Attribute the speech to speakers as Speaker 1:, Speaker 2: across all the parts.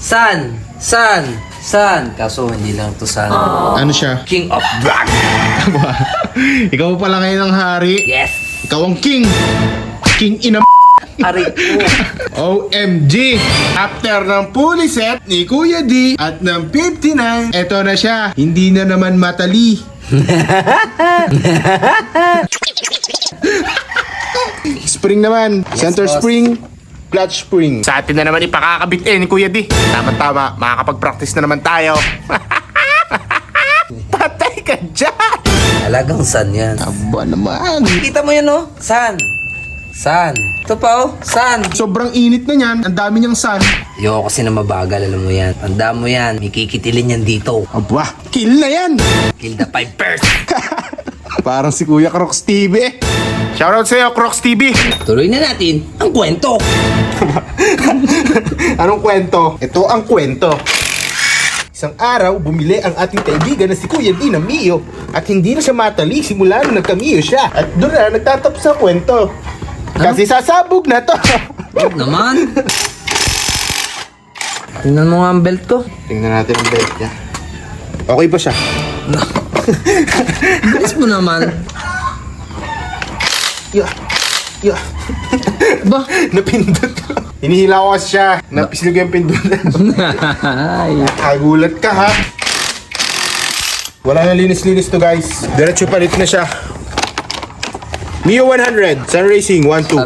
Speaker 1: San. Kaso hindi lang to San.
Speaker 2: Ano siya?
Speaker 1: King of Drag.
Speaker 2: Ikaw pala ngayon ang hari.
Speaker 1: Yes.
Speaker 2: Ikaw ang king. King ina
Speaker 1: Ari ko.
Speaker 2: OMG! After ng fully set ni Kuya D at ng 59, eto na siya. Hindi na naman matali. Spring naman. Center
Speaker 1: boss.
Speaker 2: spring. Clutch spring. Sa atin na naman ipakakabit ni Kuya D. Tama-tama. Makakapag-practice na naman tayo. Patay ka dyan!
Speaker 1: Talagang San yan.
Speaker 2: Aba naman.
Speaker 1: Kita mo yan, oh? San. Ito pa, oh. San.
Speaker 2: Sobrang init na yan. Ang dami niyang sun.
Speaker 1: Ayoko kasi na mabagal, alam mo yan. Tanda mo yan. May kikitilin yan dito.
Speaker 2: Aba, kill na yan!
Speaker 1: Kill the 5 first.
Speaker 2: Parang si Kuya Crocs TV eh. Shoutout sa'yo, Crocs TV.
Speaker 1: Tuloy na natin ang kwento.
Speaker 2: Anong kwento? Ito ang kwento. Isang araw, bumili ang ating kaibigan na si Kuya D ng Mio. At hindi na siya matali simula nung nagka-Mio siya. At doon na nagtatapos ang kwento. Kasi sasabog na to.
Speaker 1: Huwag naman. Tingnan mo nga ang belt ko.
Speaker 2: Tingnan natin ang belt niya. Okay ba siya?
Speaker 1: Bilis mo naman.
Speaker 2: Yeah.
Speaker 1: Ba?
Speaker 2: Napindot ko. Hinihila ko kasi siya. Napislog yung pindutan.
Speaker 1: Ay.
Speaker 2: Kagulat ka ha. Wala na linis-linis to guys. Diretso palit na siya. Mio 100, Sun Racing 1.2.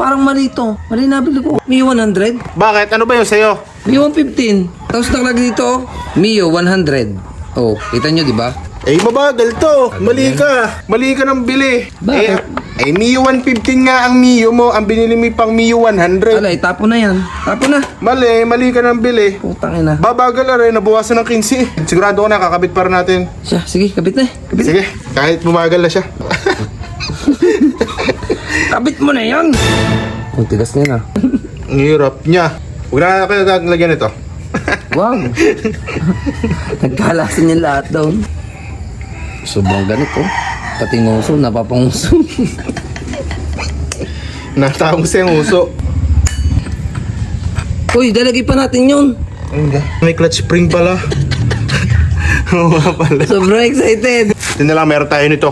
Speaker 1: Parang mali to. Mali nabili ko. Mio 100.
Speaker 2: Bakit? Ano ba yun sa'yo?
Speaker 1: Mio 115. Tapos nakalagay dito, Mio 100. Oh, kita nyo, di ba?
Speaker 2: Eh, mabagal to. Mali ka. Mali ka ng bili.
Speaker 1: Bakit?
Speaker 2: Mio 115 nga ang Mio mo. Ang binili mo pang Mio 100.
Speaker 1: Alay, tapo na yan. Tapo na.
Speaker 2: Mali ka ng bili.
Speaker 1: Putang ina.
Speaker 2: Babagal na rin. Nabawasan ng 15. Sigurado ko na, kakabit para natin.
Speaker 1: Siya, sige, kabit na. Kabit.
Speaker 2: Sige, kahit bumagal na siya.
Speaker 1: Kabit mo na yan. Ang tigas niya na.
Speaker 2: Ang hirap niya. Huwag na kayo lagyan ito.
Speaker 1: Wow. Nagkalasan niya lahat daw. Sobrang ganito. Pati nguso, napapanguso.
Speaker 2: Natawag sa yung uso.
Speaker 1: Uy, dalagay pa natin yun.
Speaker 2: May clutch spring pala. Oo nga pala.
Speaker 1: Sobrang excited.
Speaker 2: Ito na lang, meron tayo nito.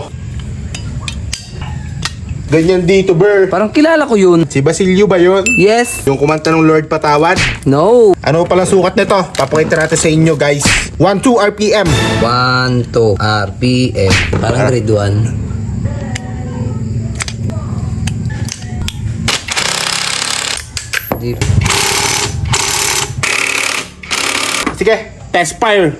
Speaker 2: Ganyan dito, Ber.
Speaker 1: Parang kilala ko yun.
Speaker 2: Si Basilio ba yun?
Speaker 1: Yes.
Speaker 2: Yung kumanta ng Lord Patawad?
Speaker 1: No.
Speaker 2: Ano palang sukat nito? Papakita natin sa inyo, guys. 1-2 RPM.
Speaker 1: 1, 2, RPM. Parang grade 1. Deep.
Speaker 2: Sige, test fire.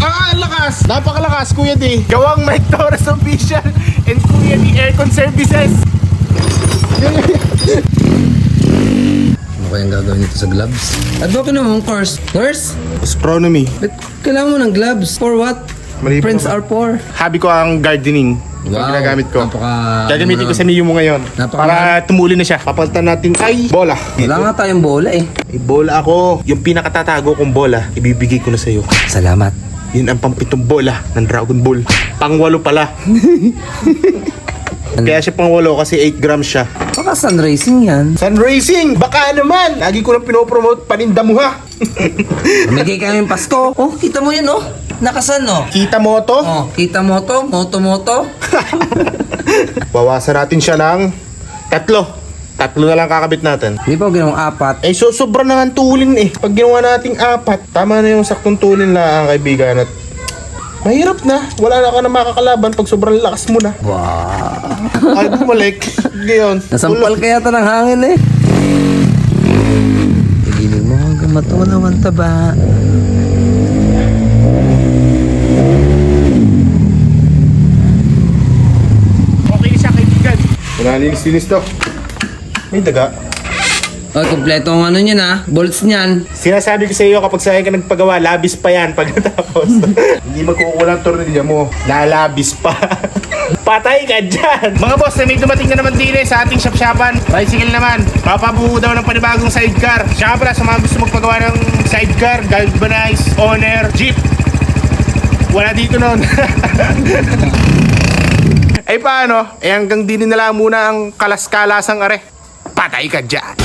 Speaker 2: Ang lakas! Napakalakas, Kuya D. Gawang Mike Torres Official and Kuya D Aircon Services.
Speaker 1: Ano kayang gagawin nito sa gloves? At bakit naman course? Nurse?
Speaker 2: Astronomy.
Speaker 1: Ba't kailangan mo ng gloves? For what?
Speaker 2: Mali po
Speaker 1: Friends
Speaker 2: ba?
Speaker 1: are for.
Speaker 2: Hobby ko ang gardening. Wow. Ang ginagamit ko. Gagamitin ko sa Mio mo ngayon. Para tumuli na siya. Papalitan natin ay bola.
Speaker 1: Wala nga tayong bola eh.
Speaker 2: May bola ako. Yung pinakatatago kong bola, ibibigay ko na sa'yo.
Speaker 1: Salamat.
Speaker 2: Yun ang pampitong bola ng Dragon Ball. Pang-walo pala. Kaya siya pang-walo kasi 8 grams siya.
Speaker 1: Baka Sun Racing yan.
Speaker 2: Sun Racing! Baka naman! Lagi ko lang pinopromote, paninda mo ha!
Speaker 1: Mamigay kami ng Pasko. Oh, kita mo yan oh. Nakasan no?
Speaker 2: Kita mo to?
Speaker 1: Oh, kita mo to? Moto.
Speaker 2: Bawasan natin siya ng 3. 3 na lang kakabit natin.
Speaker 1: Hindi pa ginawang 4.
Speaker 2: Eh, so sobra na nga tulin eh. Pag ginawa nating 4, tama na yung saktong tulin lang, kaibigan. At mahirap na. Wala na ka na makakalaban pag sobrang lakas mo na.
Speaker 1: Wow.
Speaker 2: Ay, bumalik. Ngayon.
Speaker 1: Nasampal kaya ta ng hangin eh. Tigilin mo hanggang matunawan taba.
Speaker 2: Okay siya, kaibigan. Nalinis-linis to. May daga.
Speaker 1: Oh, kompleto ang ano niyan ah. Bolts niyan.
Speaker 2: Sinasabi ko sa iyo kapag sa'yo ka nagpagawa, labis pa yan pagkatapos. Hindi magkukulang tornilya mo. Lalabis pa. Patay ka dyan! Mga boss, may dumating na naman din sa ating shop-shopan. Bicycle naman. Papabuo daw ng panibagong sidecar. Siya pala sa mga gusto magpagawa ng sidecar, galvanized, owner, jeep. Wala dito nun. Ay paano? Eh hanggang din nila muna ang kalas-kalasang are. Patay ka dyan!